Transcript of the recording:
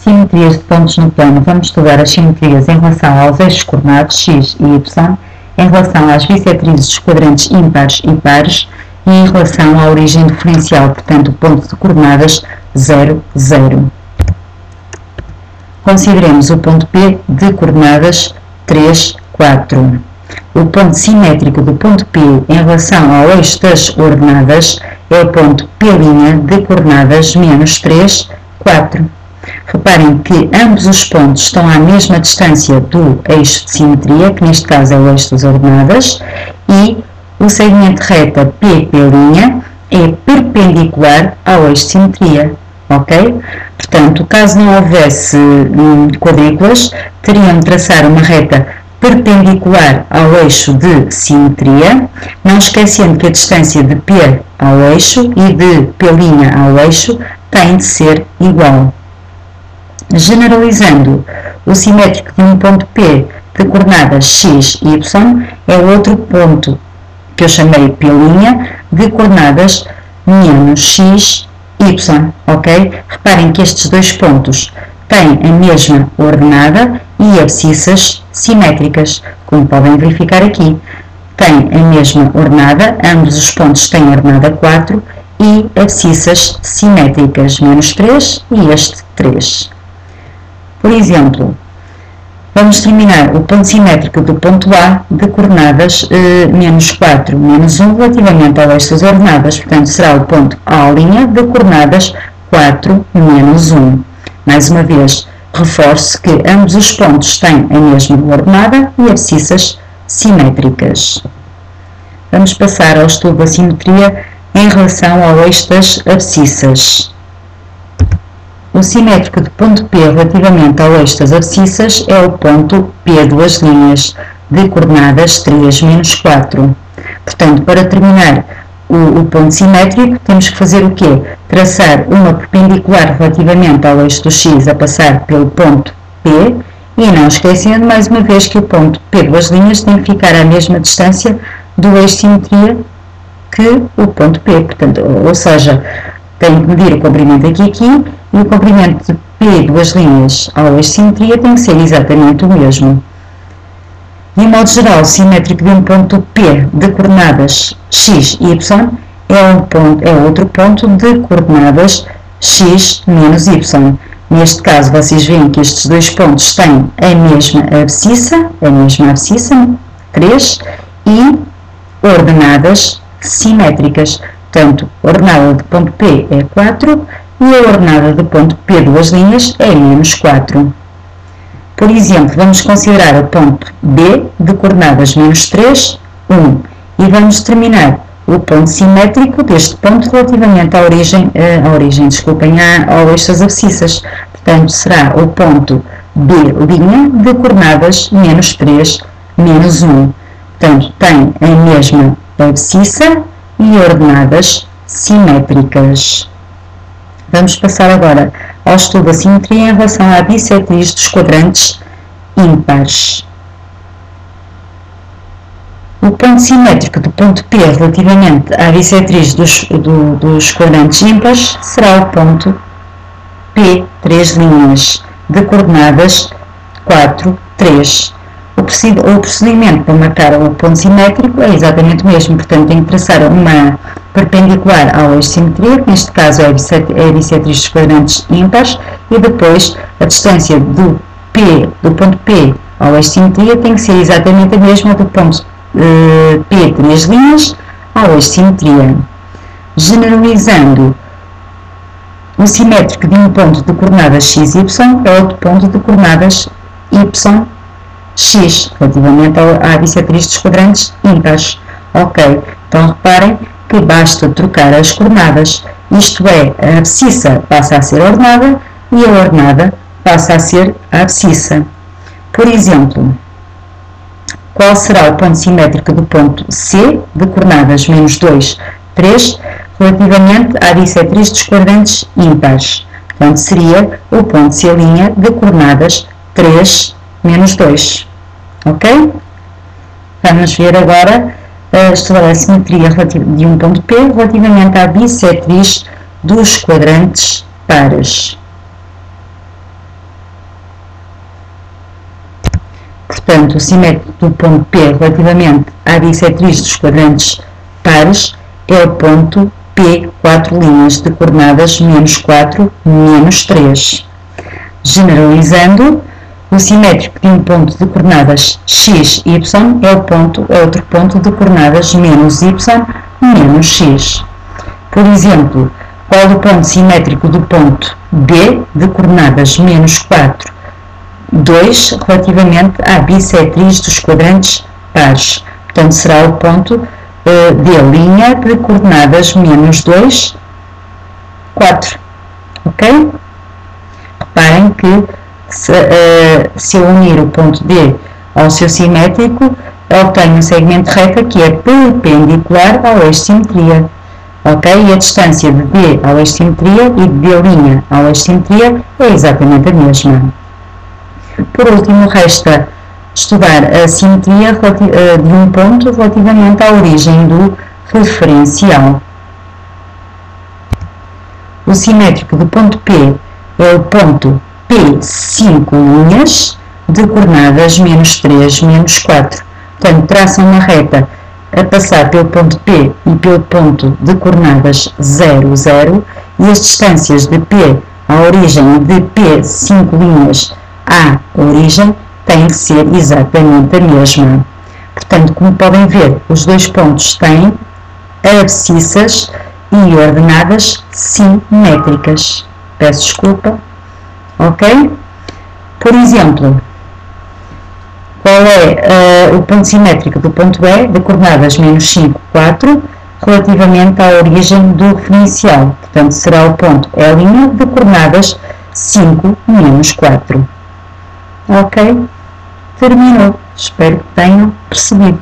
Simetrias de pontos no plano. Vamos estudar as simetrias em relação aos eixos coordenados x e y, em relação às bissetrizes dos quadrantes ímpares e pares e em relação à origem diferencial, portanto, o ponto de coordenadas 0, 0. Consideremos o ponto P de coordenadas 3, 4. O ponto simétrico do ponto P em relação ao eixo das ordenadas é o ponto P' de coordenadas menos 3, 4. Reparem que ambos os pontos estão à mesma distância do eixo de simetria, que neste caso é o eixo das ordenadas, e o segmento reta PP' é perpendicular ao eixo de simetria, ok? Portanto, caso não houvesse quadrículas, teriam de traçar uma reta perpendicular ao eixo de simetria, não esquecendo que a distância de P ao eixo e de P' ao eixo tem de ser igual. Generalizando, o simétrico de um ponto P de coordenadas x e y é o outro ponto que eu chamei P' de coordenadas menos x, y, ok? Reparem que estes dois pontos têm a mesma ordenada e abscissas simétricas, como podem verificar aqui. Têm a mesma ordenada, ambos os pontos têm ordenada 4 e abscissas simétricas, menos 3 e este 3. Por exemplo, vamos determinar o ponto simétrico do ponto A de coordenadas menos 4, menos 1 relativamente ao eixo das ordenadas. Portanto, será o ponto A' de coordenadas 4, menos 1. Mais uma vez, reforço que ambos os pontos têm a mesma ordenada e abscissas simétricas. Vamos passar ao estudo da simetria em relação ao eixo das abscissas. O simétrico de ponto P relativamente ao eixo das abscissas é o ponto P duas linhas de coordenadas 3, menos 4. Portanto, para terminar o ponto simétrico, temos que fazer o quê? Traçar uma perpendicular relativamente ao eixo do x a passar pelo ponto P e não esquecendo mais uma vez que o ponto P duas linhas tem que ficar à mesma distância do eixo de simetria que o ponto P. Portanto, ou seja, tem que medir o comprimento aqui e o comprimento de P duas linhas ao eixo de simetria tem que ser exatamente o mesmo. De modo geral, o simétrico de um ponto P de coordenadas x e y é outro ponto de coordenadas x menos y. Neste caso, vocês veem que estes dois pontos têm a mesma abscissa 3, e ordenadas simétricas. Portanto, a ordenada do ponto P é 4 e a ordenada do ponto P duas linhas é menos 4. Por exemplo, vamos considerar o ponto B de coordenadas menos 3, 1 e vamos determinar o ponto simétrico deste ponto relativamente ao eixo das abscissas. Portanto, será o ponto B' de coordenadas menos 3, menos 1. Portanto, tem a mesma abscissa e ordenadas simétricas. Vamos passar agora ao estudo da simetria em relação à bissetriz dos quadrantes ímpares. O ponto simétrico do ponto P relativamente à bissetriz dos quadrantes ímpares será o ponto P, 3 linhas, de coordenadas 4, 3. O procedimento para marcar o ponto simétrico é exatamente o mesmo, portanto, tem que traçar uma perpendicular ao eixo de simetria, que neste caso é a bissetriz dos quadrantes ímpares, e depois a distância do ponto P ao eixo de simetria tem que ser exatamente a mesma do ponto P, 3 linhas, ao eixo de simetria. Generalizando, o simétrico de um ponto de coordenadas x, y é outro ponto de coordenadas y, x, relativamente à bissetriz dos quadrantes ímpares. Ok, então reparem que basta trocar as coordenadas, isto é, a abscissa passa a ser a ordenada e a ordenada passa a ser a abscissa. Por exemplo, qual será o ponto simétrico do ponto C de coordenadas menos 2, 3, relativamente à bissetriz dos quadrantes ímpares? Portanto, seria o ponto C' de coordenadas 3, menos 2. Ok? Vamos ver agora estudar a simetria de um ponto P relativamente à bissetriz dos quadrantes pares. Portanto, o simétrico do ponto P relativamente à bissetriz dos quadrantes pares é o ponto P, 4 linhas de coordenadas menos 4, menos 3. Generalizando, o simétrico de um ponto de coordenadas x, y é outro ponto de coordenadas menos y, menos x. Por exemplo, qual o ponto simétrico do ponto B de coordenadas menos 4, 2 relativamente à bissetriz dos quadrantes pares? Portanto, será o ponto D' de coordenadas menos 2, 4. Ok? Reparem que se eu unir o ponto D ao seu simétrico, obtenho um segmento reta que é perpendicular ao eixo de simetria. Ok? E a distância de D ao eixo de simetria e de D' ao eixo de simetria é exatamente a mesma. Por último, resta estudar a simetria de um ponto relativamente à origem do referencial. O simétrico do ponto P é o ponto P, 5 linhas de coordenadas menos 3, menos 4. Portanto, traçam uma reta a passar pelo ponto P e pelo ponto de coordenadas 0, 0, e as distâncias de P à origem e de P, 5 linhas à origem têm que ser exatamente a mesma. Portanto, como podem ver, os dois pontos têm abscissas e ordenadas simétricas. Peço desculpa. Ok? Por exemplo, qual é o ponto simétrico do ponto E de coordenadas menos 5, 4, relativamente à origem do referencial? Portanto, será o ponto E' de coordenadas 5, menos 4. Ok? Terminou. Espero que tenham percebido.